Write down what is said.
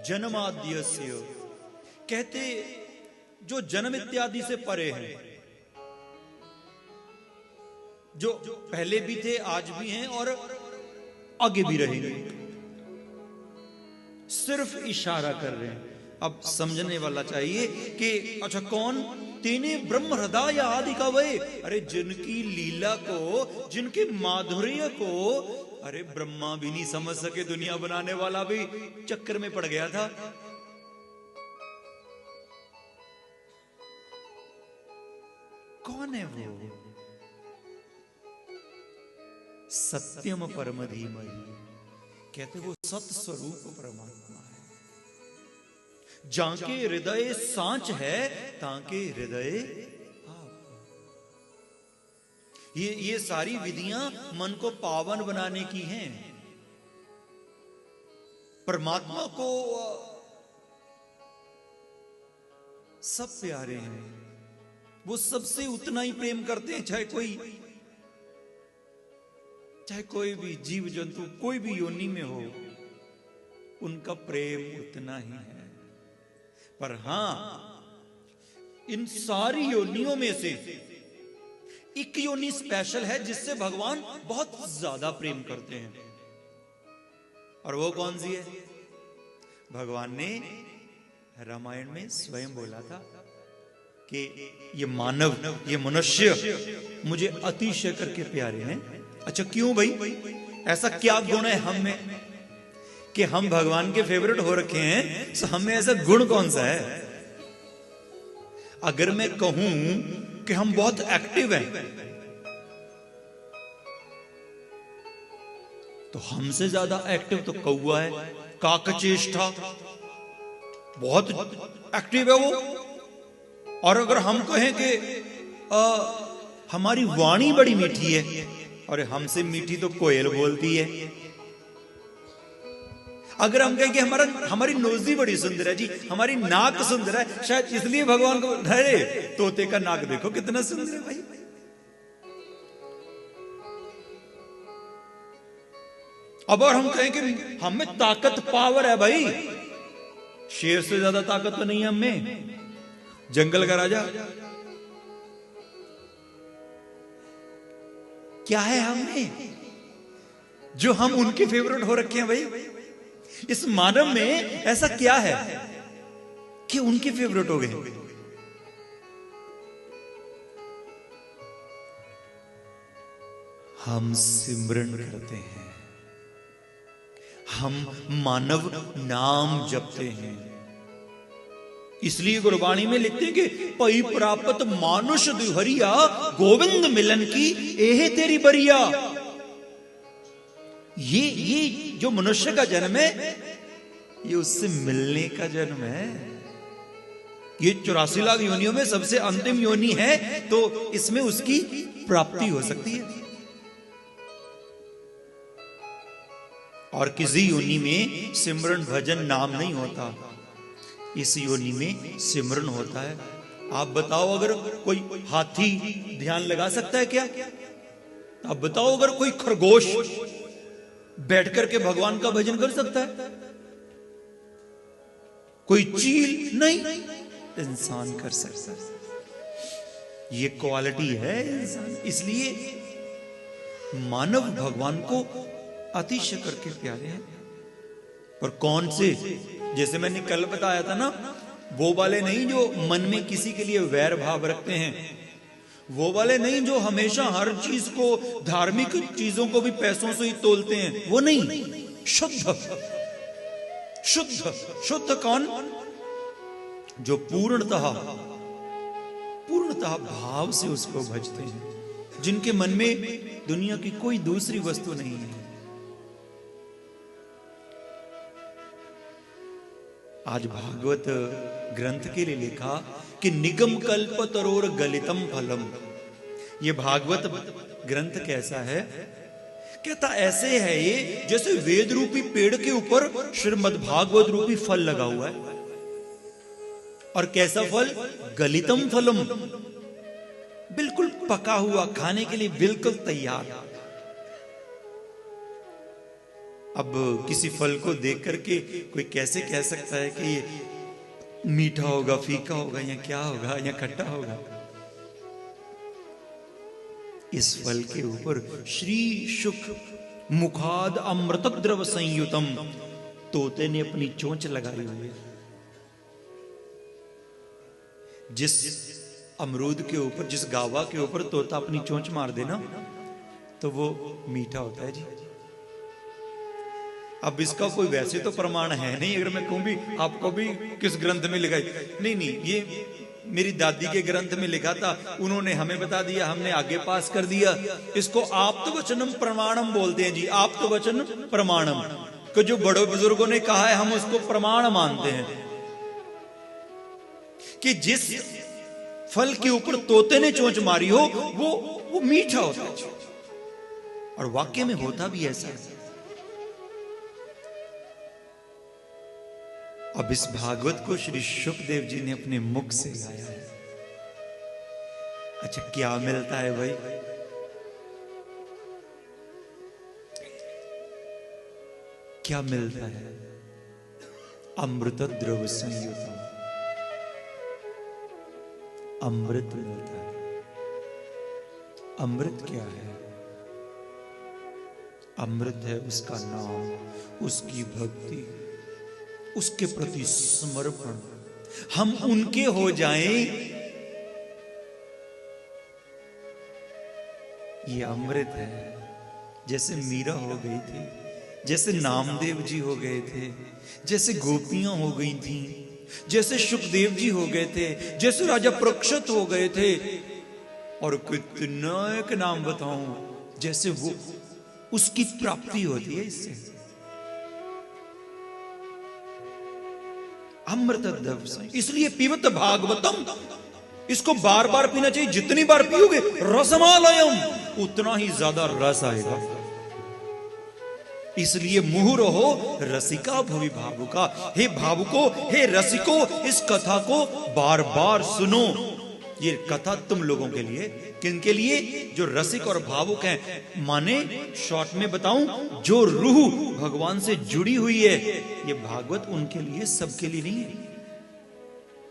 जन्माद्यस्य, कहते जो जन्म इत्यादि से परे हैं, जो पहले भी थे आज भी हैं और आगे भी रहेंगे। सिर्फ इशारा कर रहे हैं। अब समझने वाला चाहिए कि अच्छा कौन? तेने ब्रह्म हृदय आदि का वे, अरे जिनकी लीला को, जिनके माधुर्य को अरे ब्रह्मा भी नहीं समझ सके, दुनिया बनाने वाला भी चक्कर में पड़ गया था। कौन है वो? सत्यम परम धीमहि, कहते वो सत स्वरूप परमात्मा है। जाके हृदय सांच है ताके हृदय आप। ये सारी विधियां मन को पावन बनाने की हैं। परमात्मा को सब प्यारे हैं, वो सबसे उतना ही प्रेम करते हैं, चाहे कोई भी जीव जंतु कोई भी योनि में हो, उनका प्रेम उतना ही है। पर हां, इन सारी योनियों में से एक योनि स्पेशल है जिससे भगवान बहुत ज्यादा प्रेम करते हैं। और वो कौन सी है? भगवान ने रामायण में स्वयं बोला था कि ये मानव, ये मनुष्य मुझे अतिशय करके प्यारे हैं। अच्छा क्यों भाई? ऐसा क्या गुण है हम में कि हम भगवान के फेवरेट हो रखे हैं? तो हमें ऐसा गुण कौन सा है? अगर मैं कहूं कि हम बहुत एक्टिव हैं, तो हमसे ज्यादा एक्टिव तो कौवा है, काकचेष्टा, बहुत एक्टिव है वो। और अगर हम कहें कि हमारी वाणी बड़ी मीठी है, और हमसे मीठी तो कोयल बोलती है। अगर हम कहें कि हमारी नोजी बड़ी सुंदर है जी, हमारी नाक सुंदर है, शायद इसलिए भगवान को, अरे तोते का नाक देखो कितना सुंदर है भाई। अब और हम कहें कि हमें ताकत, पावर है भाई, शेर से ज्यादा ताकत तो नहीं है हमें, जंगल का राजा। क्या है हमें जो हम उनके फेवरेट हो रखे हैं भाई? इस मानव में ऐसा क्या है कि उनके फेवरेट हो गए? हम सिमरन करते हैं, हम मानव नाम जपते हैं। इसलिए गुरबाणी में लिखते हैं कि पई प्राप्त मानुष दुहरिया, गोविंद मिलन की एहे तेरी बरिया। ये जो मनुष्य का जन्म है, ये उससे मिलने का जन्म है। ये 84 लाख योनियों में सबसे अंतिम योनि है, तो इसमें उसकी प्राप्ति हो सकती है। और किसी योनि में सिमरन भजन नाम नहीं होता, इस योनि में सिमरन होता है। आप बताओ, अगर कोई हाथी ध्यान लगा सकता है क्या? आप बताओ, अगर कोई खरगोश बैठ करके भगवान का भजन कर सकता है? कोई चील नहीं, इंसान कर सकता है। ये क्वालिटी है इंसान। इसलिए मानव भगवान को अतिशय करके प्यारे हैं। पर कौन से? जैसे मैंने कल बताया था ना, वो वाले नहीं जो मन में किसी के लिए वैर भाव रखते हैं, वो वाले नहीं जो हमेशा हर चीज को, धार्मिक चीजों को भी पैसों से ही तोलते हैं, वो नहीं। शुद्ध शुद्ध शुद्ध कौन? जो पूर्णतः भाव से उसको भजते हैं, जिनके मन में दुनिया की कोई दूसरी वस्तु नहीं है। आज भागवत ग्रंथ के लिए लिखा कि निगम कल्प तरोर गलितम फलम। ये भागवत ग्रंथ कैसा है? कहता ऐसे है ये जैसे वेद रूपी पेड़ के ऊपर श्रीमद् भागवत रूपी फल लगा हुआ है। और कैसा फल? गलितम फलम, बिल्कुल पका हुआ, खाने के लिए बिल्कुल तैयार। अब किसी फल को देख करके कोई कैसे कह सकता है कि ये मीठा होगा, फीका होगा, या क्या होगा, या खट्टा होगा? इस फल के ऊपर श्री शुक मुखाद अमृत द्रव संयुतम, तोते ने अपनी चोंच लगाई हुई है। जिस अमरूद के ऊपर, जिस गावा के ऊपर तोता अपनी चोंच मार देना तो वो मीठा होता है जी। अब इसका कोई वैसे तो प्रमाण है नहीं, अगर मैं कहूं भी आपको भी किस ग्रंथ में लिखा है, नहीं, ये मेरी दादी के ग्रंथ में लिखा था, उन्होंने हमें बता दिया, हमने आगे पास कर दिया। इसको आप्तवचनम प्रमाणम बोलते हैं जी, आप्तवचन प्रमाणम, कि जो बड़े बुजुर्गों ने कहा है हम उसको प्रमाण मानते हैं। कि जिस फल के ऊपर तोते ने चोंच मारी हो वो मीठा होता है, और वाक्य में होता भी ऐसा है। अब इस भागवत को श्री शुकदेव जी ने अपने मुख से गाया है। अच्छा, क्या मिलता है भाई? क्या मिलता है? अमृत द्रव संयुतम, अमृत मिलता है। अमृत क्या है? अमृत है उसका नाम, उसकी भक्ति, उसके प्रति समर्पण। हम उनके हो जाएं, ये अमृत है। जैसे मीरा हो गई थी, जैसे नामदेव जी हो गए थे, जैसे गोपियां हो गई थी, जैसे सुखदेव जी हो गए थे, जैसे राजा परीक्षित हो गए थे, और कितना एक नाम बताऊं, जैसे वो उसकी प्राप्ति होती है इससे। अमृत द्रव, इसलिए पीबत भागवतम, इसको बार बार पीना चाहिए। जितनी बार पियोगे रसमालयम, उतना ही ज्यादा रस आएगा। इसलिए मुहुर हो रसिका भुवि भावुका, हे भावुको, हे रसिको, इस कथा को बार बार सुनो। ये कथा तुम लोगों के लिए, किनके लिए? जो रसिक और भावुक हैं। माने शॉर्ट में बताऊं, जो रूह भगवान से जुड़ी हुई है, ये भागवत उनके लिए, सबके लिए नहीं है।